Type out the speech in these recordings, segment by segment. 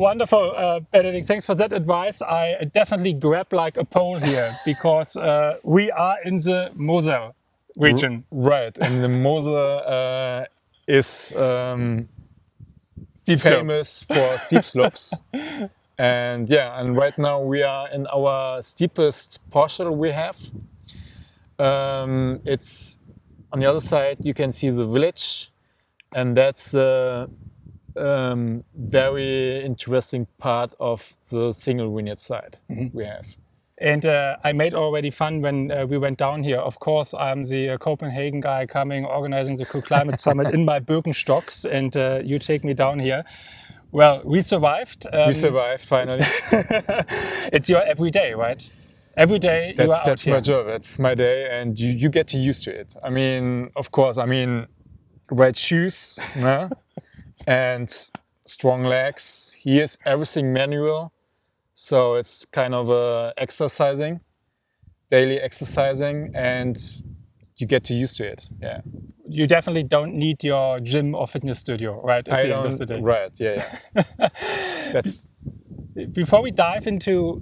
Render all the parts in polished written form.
Wonderful, Benedikt. Thanks for that advice. I definitely grab like a pole here because we are in the Mosel region. Right, and the Mosel is famous for steep slopes. And yeah, and right now we are in our steepest parcel we have. It's on the other side, you can see the village, and that's a very interesting part of the single vineyard side we have. And I made already fun when we went down here. Of course, I'm the Copenhagen guy coming, organizing the Cool Climate Summit in my Birkenstocks, and you take me down here. Well, we survived. We survived, finally. It's your everyday, right? Every day you are out That's here. my job, that's my day, and you get used to it. I mean, of course, right shoes, no? And strong legs. Here's everything manual. So it's kind of daily exercising, and you get used to it. Yeah. You definitely don't need your gym or fitness studio, right? At the end of the day. Right. Yeah. That's. Before we dive into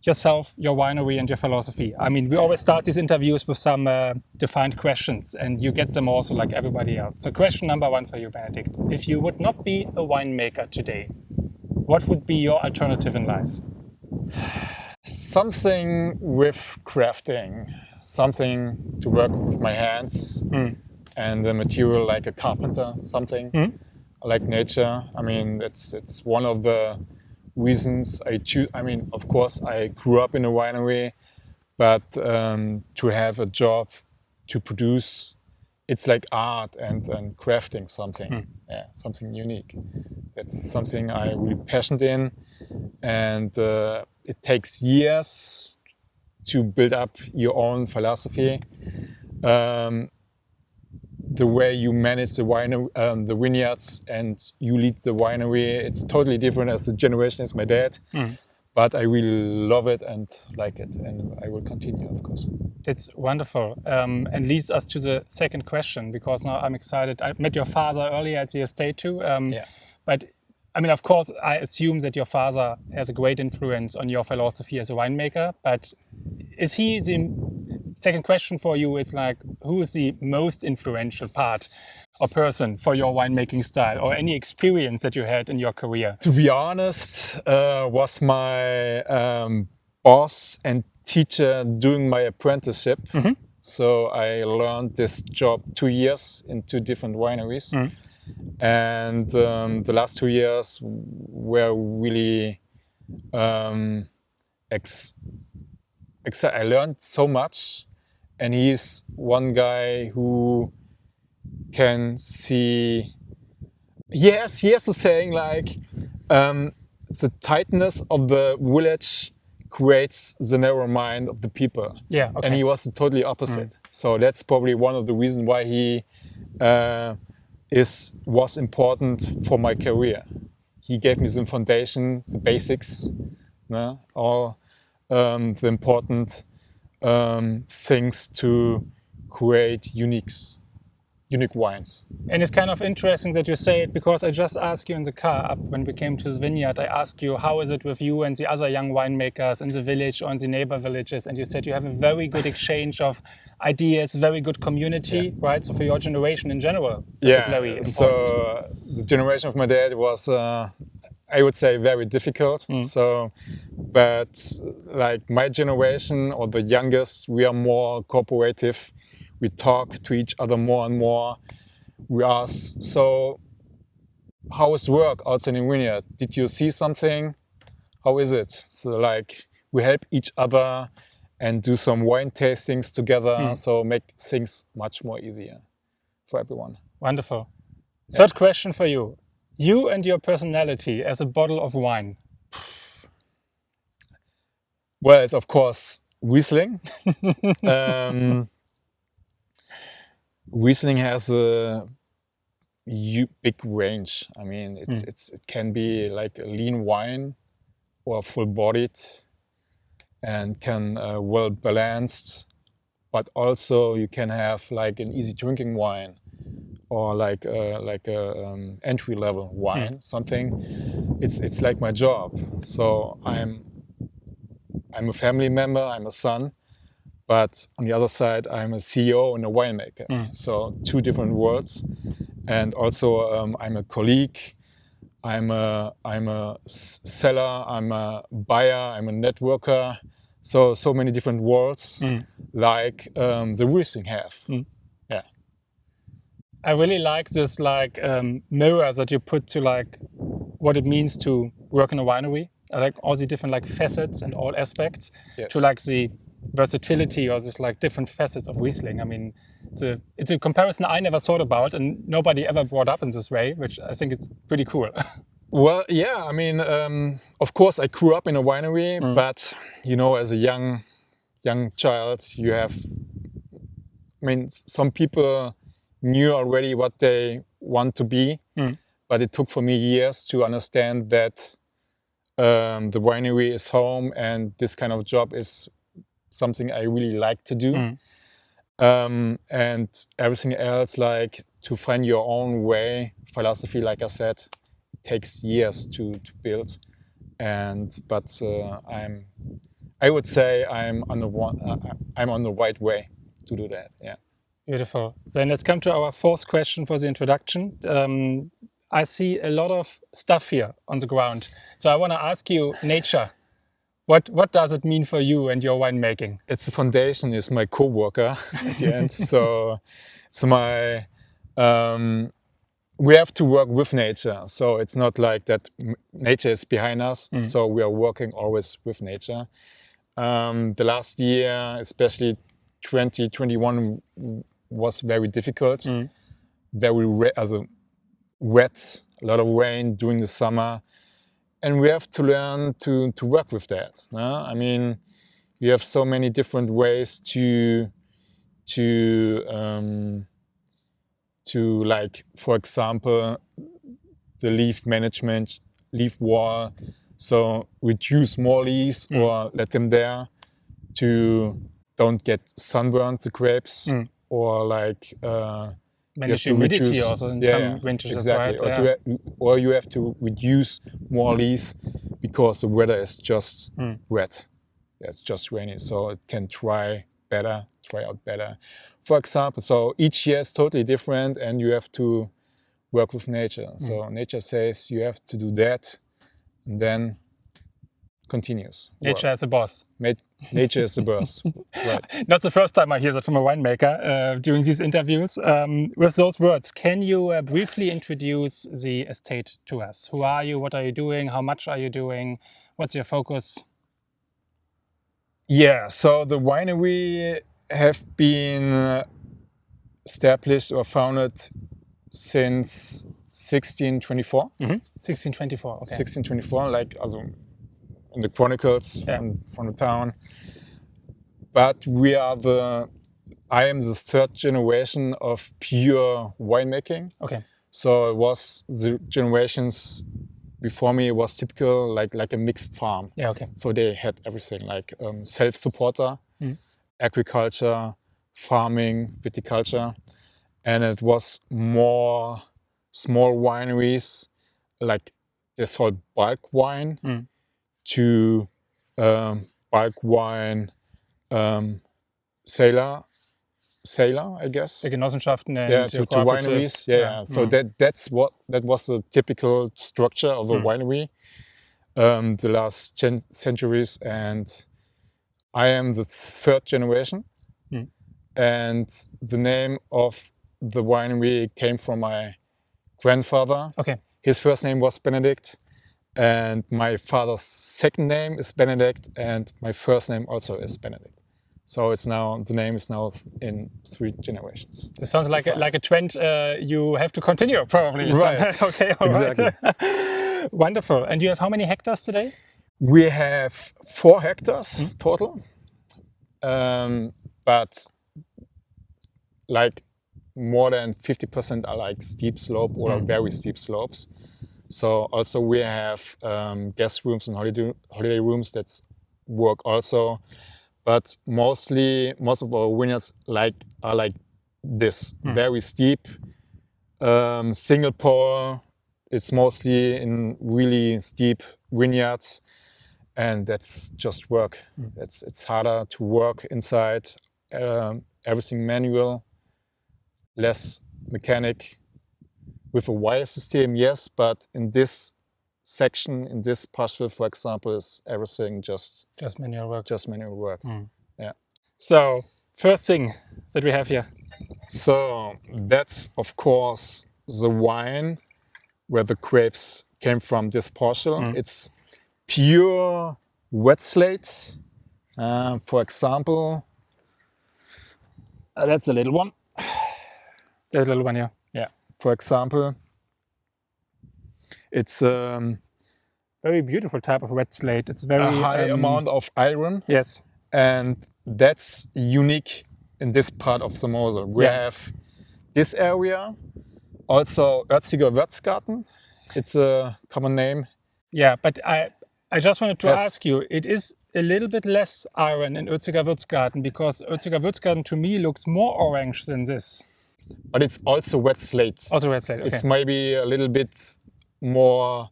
yourself, your winery, and your philosophy, I mean, we always start these interviews with some defined questions, and you get them also like everybody else. So, question number one for you, Benedikt: if you would not be a winemaker today, what would be your alternative in life? Something with crafting, something to work with my hands and the material like a carpenter, something. I like nature. I mean, it's one of the reasons I choose. I mean, of course, I grew up in a winery, but to have a job to produce, it's like art and crafting something, something unique. That's something I'm really passionate in, and it takes years to build up your own philosophy. The way you manage the vineyards and you lead the winery, it's totally different as a generation as my dad. But I really love it and like it, and I will continue, of course. That's wonderful, and leads us to the second question, because now I'm excited. I met your father earlier at the estate too. But I mean, of course, I assume that your father has a great influence on your philosophy as a winemaker. But is he the second question for you? Is like, who is the most influential part or person for your winemaking style, or any experience that you had in your career? To be honest, was my boss and teacher doing my apprenticeship. So I learned this job 2 years in 2 different wineries. And the last 2 years were really I learned so much, and he's one guy who can see. He has a saying like, the tightness of the village creates the narrow mind of the people. Yeah, okay. And he was totally opposite. So that's probably one of the reasons why he was important for my career. He gave me the foundation, the basics, all the important things to create unique wines. And it's kind of interesting that you say it, because I just asked you in the car up when we came to the vineyard, I asked you, how is it with you and the other young winemakers in the village or in the neighbor villages? And you said you have a very good exchange of ideas, very good community, right? So for your generation in general, that is very important. So the generation of my dad was, I would say, very difficult. But like my generation or the youngest, we are more cooperative. We talk to each other more and more. We ask, so how is work outside in vineyard? Did you see something? How is it? So like we help each other and do some wine tastings together. So make things much more easier for everyone. Wonderful. Third question for you. You and your personality as a bottle of wine. Well, it's of course Riesling. Riesling has a big range. I mean, it can be like a lean wine or full-bodied and can well balanced, but also you can have like an easy drinking wine or like a entry level wine, something. It's like my job. So I'm a family member. I'm a son. But on the other side, I'm a CEO and a winemaker. So two different worlds. And also, I'm a colleague. I'm a seller. I'm a buyer. I'm a networker. So many different worlds, like the Riesling have. Yeah. I really like this mirror that you put to like what it means to work in a winery. I like all the different like facets and all aspects to like the versatility or this like different facets of Riesling. I mean, it's a comparison I never thought about and nobody ever brought up in this way, which I think it's pretty cool. Well, yeah, I mean, of course, I grew up in a winery, but you know, as a young child, you have. I mean, some people knew already what they want to be, but it took for me years to understand that the winery is home, and this kind of job is something I really like to do. And everything else, like to find your own way, philosophy, like I said, takes years to build. But I would say I'm on the right way to do that. Yeah. Beautiful. Then let's come to our fourth question for the introduction. I see a lot of stuff here on the ground. So I want to ask you, nature. What does it mean for you and your winemaking? It's the foundation. Is my co-worker at the end. So it's my. We have to work with nature. So it's not like that. Nature is behind us. So we are working always with nature. The last year, especially 2021, was very difficult. Very wet, a lot of rain during the summer. And we have to learn to work with that. I mean, we have so many different ways to like, for example, the leaf management, leaf wall. So reduce more leaves or let them there to don't get sunburned, the grapes, or like manage humidity also in some winters. Exactly. Right? Or you have to reduce more leaf because the weather is just wet. Yeah, it's just rainy, so it can dry out better. For example, so each year is totally different, and you have to work with nature. So nature says you have to do that, and then continues. Nature as a boss. Nature is the boss. Right. Not the first time I hear that from a winemaker during these interviews. With those words, can you briefly introduce the estate to us? Who are you? What are you doing? How much are you doing? What's your focus? Yeah, so the winery have been established or founded since 1624. 1624, okay. 1624, like also in the chronicles from the town. But I am the third generation of pure winemaking. Okay. So it was the generations before me, it was typical like a mixed farm. Yeah, okay. So they had everything like self-supporter, agriculture, farming, viticulture. And it was more small wineries, like this whole bulk wine to bulk wine sailor, I guess. The Genossenschaften and to wineries. Yeah. So that was the typical structure of a winery the last centuries, and I am the third generation. And the name of the winery came from my grandfather. Okay. His first name was Benedikt, and my father's second name is Benedikt, and my first name also is Benedikt. So the name is now in 3 generations. It sounds like a trend you have to continue, probably. Right. Okay, all exactly. Right. Wonderful. And you have how many hectares today? We have 4 hectares total. But like more than 50% are like steep slope or very steep slopes. So also we have guest rooms and holiday rooms that work also. But most of our vineyards are like this, very steep, single pour. It's mostly in really steep vineyards, and that's just work. It's harder to work inside. Everything manual, less mechanic. With a wire system, yes, but in this section, in this parcel, for example, is everything just manual work. Just manual work. Yeah. So first thing that we have here. So that's of course the wine where the grapes came from. This parcel. It's pure wet slate. For example, that's a little one. There's a little one here. Yeah. For example, it's very beautiful type of wet slate. It's very a high amount of iron. Yes. And that's unique in this part of the Mosel. We have this area, also Örziger Würzgarten. It's a common name. Yeah, but I just wanted to ask you, it is a little bit less iron in Örziger Würzgarten, because Örziger Würzgarten to me looks more orange than this. But it's also wet slate. Also wet slate, okay. It's maybe a little bit more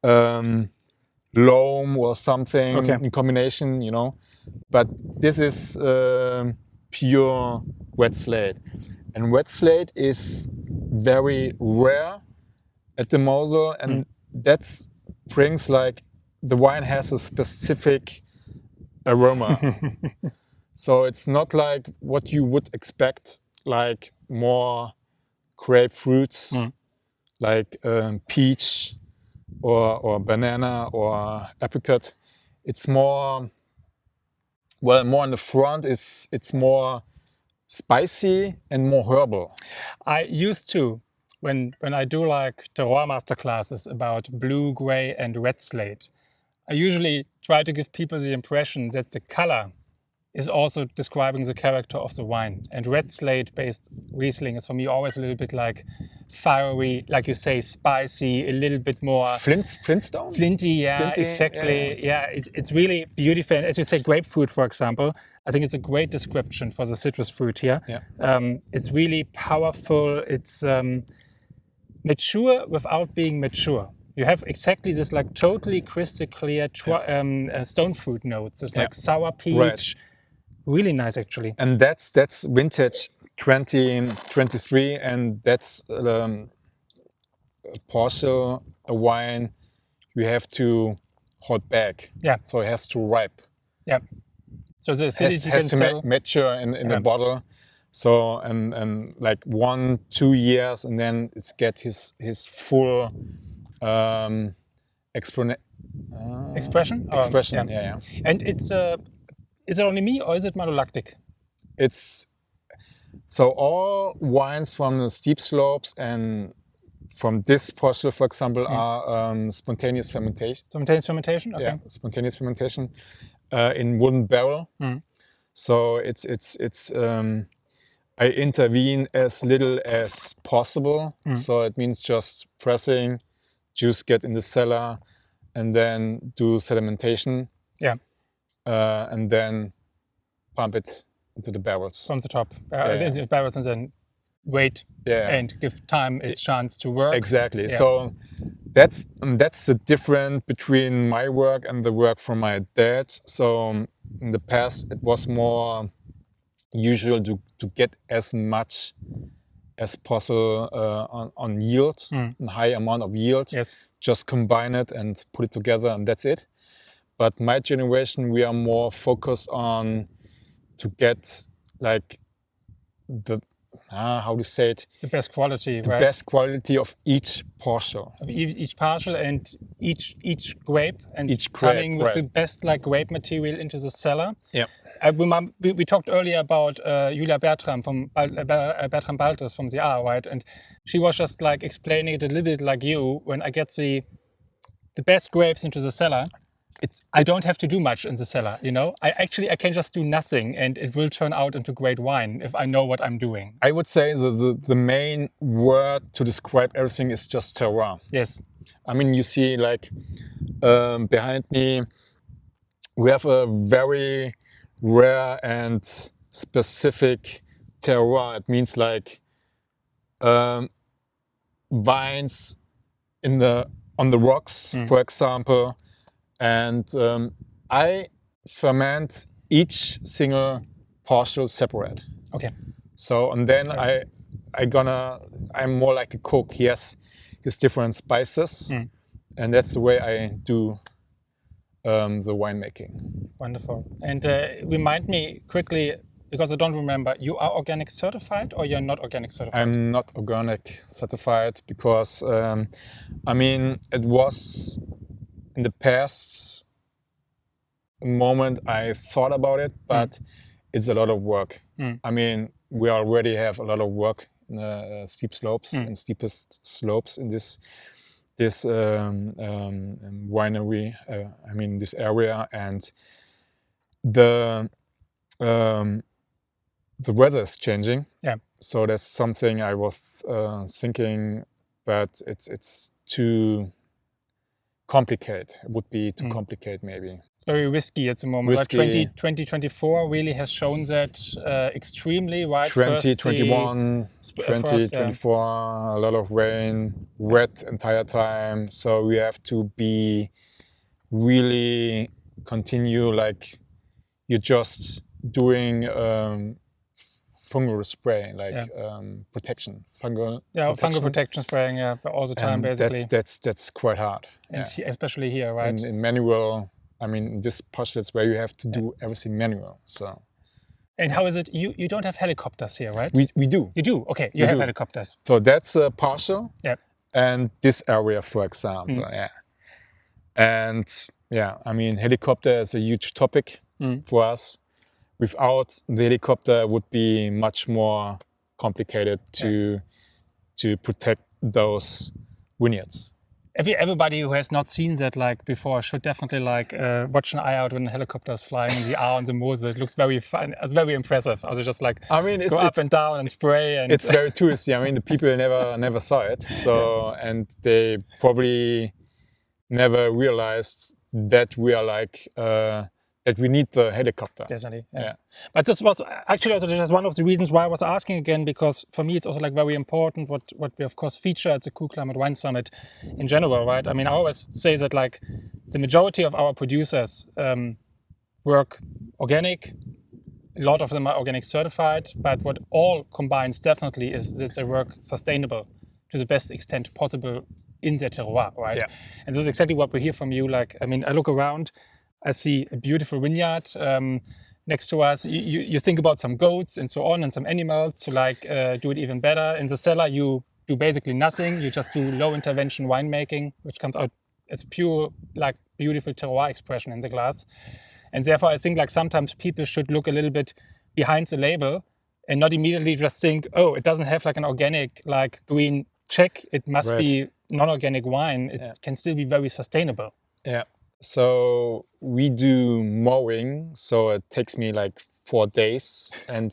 loam or something in combination, you know. But this is pure wet slate. And wet slate is very rare at the Mosel, and that brings like the wine has a specific aroma. So it's not like what you would expect, like more grapefruits, like peach or banana or apricot. It's more, well, more in the front. It's more spicy and more herbal. I used to, when I do like terroir masterclasses about blue, gray and red slate, I usually try to give people the impression that the color is also describing the character of the wine. And red slate based Riesling is for me always a little bit like fiery, like you say, spicy, a little bit more Flintstone? Flinty, yeah, Flinty, exactly. Yeah, it's really beautiful. And as you say, grapefruit, for example, I think it's a great description for the citrus fruit here. Yeah. It's really powerful. It's mature without being mature. You have exactly this like totally crystal clear stone fruit notes. It's like sour peach. Really nice, actually. And that's vintage 2023, and that's a parcel, a wine you have to hold back. Yeah. So it has to ripe. Yeah. So the acidity has to mature in the bottle. So and like 1-2 years, and then it's get his full expression. Expression. Yeah. And it's is it only me or is it malolactic? It's so all wines from the steep slopes and from this parcel, for example, are spontaneous fermentation. Spontaneous fermentation. Okay. Yeah, spontaneous fermentation in wooden barrel. So it's I intervene as little as possible. So it means just pressing, juice get in the cellar, and then do sedimentation. Yeah. And then pump it into the barrels. From the top. The barrels, and then wait and give time its chance to work. Exactly. Yeah. So that's the difference between my work and the work from my dad. So in the past, it was more usual to get as much as possible on yield, a high amount of yield. Yes. Just combine it and put it together, and that's it. But my generation, we are more focused on to get like the how to say it? The best quality, the best quality of each parcel. Each parcel and each grape, and each grape, coming with the best like grape material into the cellar. Yeah. We talked earlier about Julia Bertram from Bertram Baltes from the R, right? And she was just like explaining it a little bit like you. When I get the best grapes into the cellar, I don't have to do much in the cellar, you know? I can just do nothing, and it will turn out into great wine if I know what I'm doing. I would say the main word to describe everything is just terroir. Yes. I mean, you see like behind me, we have a very rare and specific terroir. It means like vines on the rocks, for example, and I ferment each single parcel separate. Okay. So and then I'm more like a cook. He has his different spices, and that's the way I do the winemaking. Wonderful. And remind me quickly, because I don't remember, you are organic certified or you're not organic certified? I'm not organic certified because, it was in the past moment I thought about it, but it's a lot of work. I mean, we already have a lot of work in the steep slopes and steepest slopes in this winery. This area, and the weather is changing. Yeah. So that's something I was thinking, but it's too complicated. It would be too complicated, maybe. Very risky at the moment. Risky. 2024 really has shown that extremely, right? 2021, 2024, a lot of rain, wet entire time. So we have to be really continue like you're just doing fungal spray, protection, fungal. Yeah, fungal protection spraying, all the time, and basically. That's quite hard. And especially here, right? In manual, this postulates where you have to do everything manual. So. And how is it? You don't have helicopters here, right? We do. You do? Okay, you have helicopters. So that's a parcel. Yeah. And this area, for example, And helicopter is a huge topic for us. Without the helicopter, it would be much more complicated to protect those vineyards. Everybody who has not seen that before should definitely watch an eye out when the helicopter is flying in the Ahr and the Mosel. It looks very fun, very impressive. Also just it's go up and down and spray. And it's very touristy. The people never saw it. So and they probably never realized that we are that we need the helicopter. Definitely, yeah. But this was actually also just one of the reasons why I was asking again, because for me it's also very important what we of course feature at the Cool Climate Wine Summit in general, right? I always say that the majority of our producers work organic. A lot of them are organic certified, but what all combines definitely is that they work sustainable to the best extent possible in their terroir, right? Yeah. And this is exactly what we hear from you. I look around, I see a beautiful vineyard next to us. You think about some goats and so on and some animals to do it even better. In the cellar, you do basically nothing. You just do low intervention winemaking, which comes out as pure, beautiful terroir expression in the glass. And therefore, I think sometimes people should look a little bit behind the label and not immediately just think, oh, it doesn't have an organic, green check. It must be non-organic wine. It can still be very sustainable. Yeah. So we do mowing, so it takes me 4 days and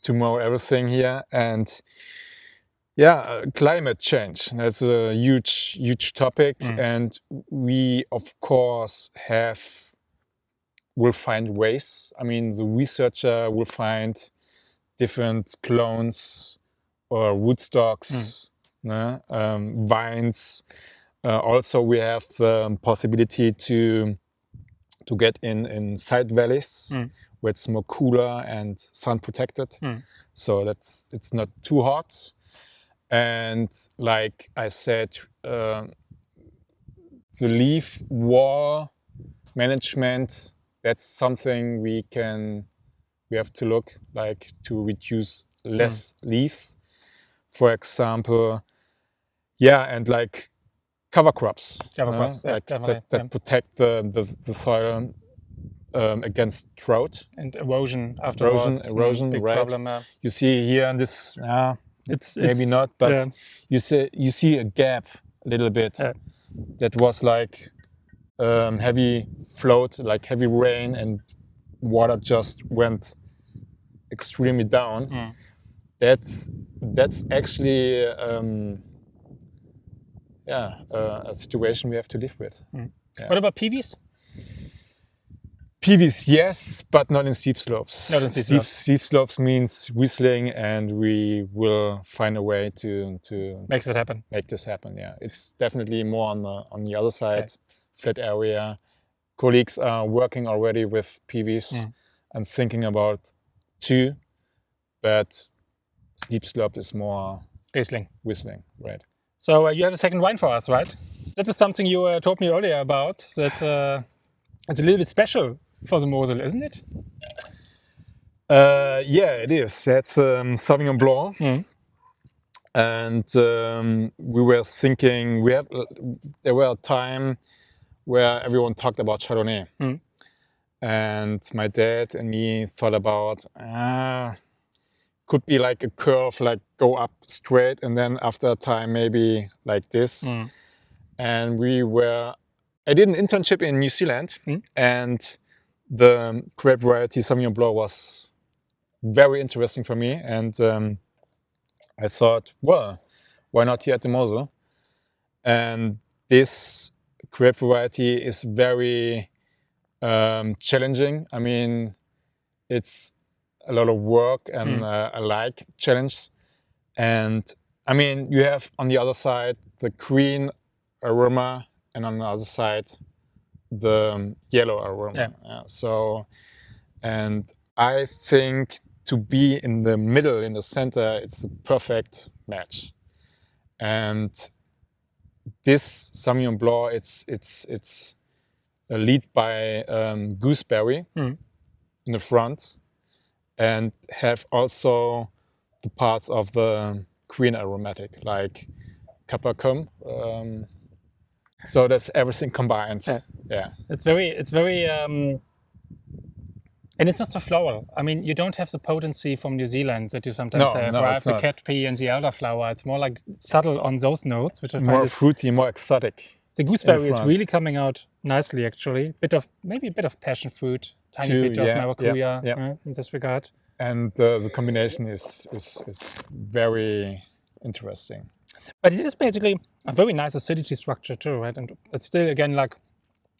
to mow everything here. And climate change, that's a huge topic. And we of course will find ways. The researcher will find different clones or rootstocks, vines. Also, we have the possibility to get in side valleys where it's more cooler and sun protected, so it's not too hot. And like I said, the leaf wall management, that's something we have to look to reduce less leaves, for example. And cover crops, that protect the soil against drought and erosion afterwards. Erosion, big right? Problem, You see here in this, it's maybe not, but you see a gap a little bit. That was heavy float, heavy rain, and water just went extremely down. That's actually a situation we have to live with. What about peavies? PVs, yes, but not in steep slopes. Not in steep slopes. Steep slopes means Riesling, and we will find a way to make this happen. Make this happen. Yeah, it's definitely more on the other side, flat area. Colleagues are working already with PVs. I'm thinking about 2, but steep slope is more Riesling, right? So you have a second wine for us, right? That is something you told me earlier about. That it's a little bit special for the Mosel, isn't it? Yeah, it is. That's Sauvignon Blanc. And we were thinking, there were a time where everyone talked about Chardonnay. And my dad and me thought about, could be like a curve, like go up straight, and then after a time maybe like this. And I did an internship in New Zealand, and the grape variety Sauvignon Blanc was very interesting for me. And I thought, well, why not here at the Mosel? And this grape variety is very challenging. I mean, it's a lot of work, and I like challenge. And I mean, you have on the other side the green aroma, and on the other side the yellow aroma. So, and I think to be in the middle, in the center, it's the perfect match. And this Sauvignon Blanc, it's a lead by gooseberry in the front, and have also the parts of the green aromatic, like capsicum. So that's everything combined. Yeah. It's very, and it's not so floral. I mean, you don't have the potency from New Zealand that you sometimes have. No, right? The cat pea and the elderflower. It's more like subtle on those notes, which I find more fruity, more exotic. The gooseberry is really coming out nicely, actually. Maybe a bit of passion fruit, tiny bit of maracuja in this regard. And the combination is very interesting. But it is basically a very nice acidity structure too, right? And it's still, again, like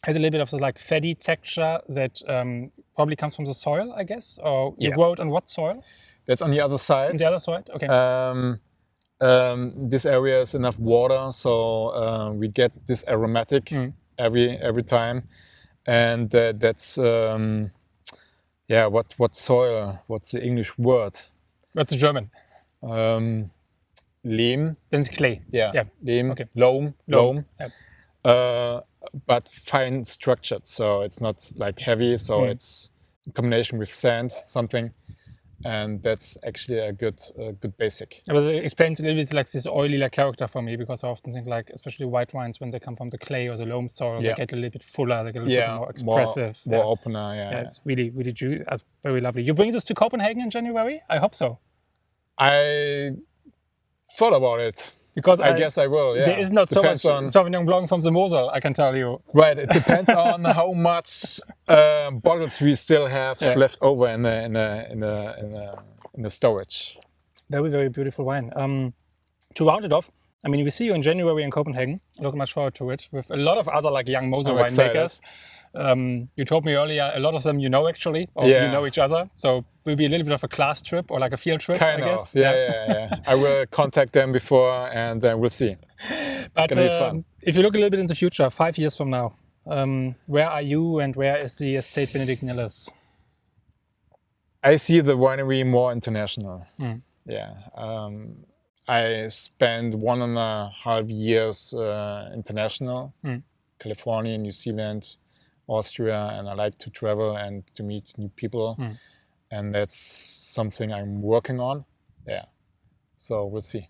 has a little bit of this like fatty texture that probably comes from the soil, I guess. Or you grow it on what soil? That's on the other side. On the other side, okay. This area is enough water, so we get this aromatic every time, and that's what soil? What's the English word? What's the German? Lehm. Then it's clay. Yeah. Lehm. Okay. Loam. Yeah. But fine structured, so it's not like heavy. So it's a combination with sand, something. And that's actually a good basic. But it explains a little bit like this oily like character for me, because I often think like, especially white wines, when they come from the clay or the loam soil, they get a little bit fuller, they get a little bit more expressive. More opener, It's really, really very lovely. You bring this to Copenhagen in January? I hope so. I thought about it. Because I guess I will, There is not so much Sauvignon Blanc from the Mosel, I can tell you. Right, it depends on how much bottles we still have left over in the storage. Very, very beautiful wine. To round it off, I mean, we see you in January in Copenhagen. Looking much forward to it with a lot of other like young Mosel winemakers. You told me earlier, a lot of them you know actually, or you know each other. So will be a little bit of a class trip or like a field trip, I guess. Yeah. I will contact them before, and we'll see. But it's gonna be fun. If you look a little bit in the future, 5 years from now, where are you and where is the estate Benedikt Nilles? I see the winery more international. Yeah. I spent 1.5 years international, California, New Zealand, Austria, and I like to travel and to meet new people. And that's something I'm working on. Yeah. So we'll see.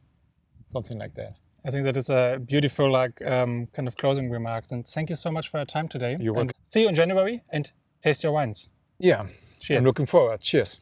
Something like that. I think that it's a beautiful kind of closing remarks. And thank you so much for your time today. You're welcome. See you in January and taste your wines. Yeah. Cheers. I'm looking forward. Cheers.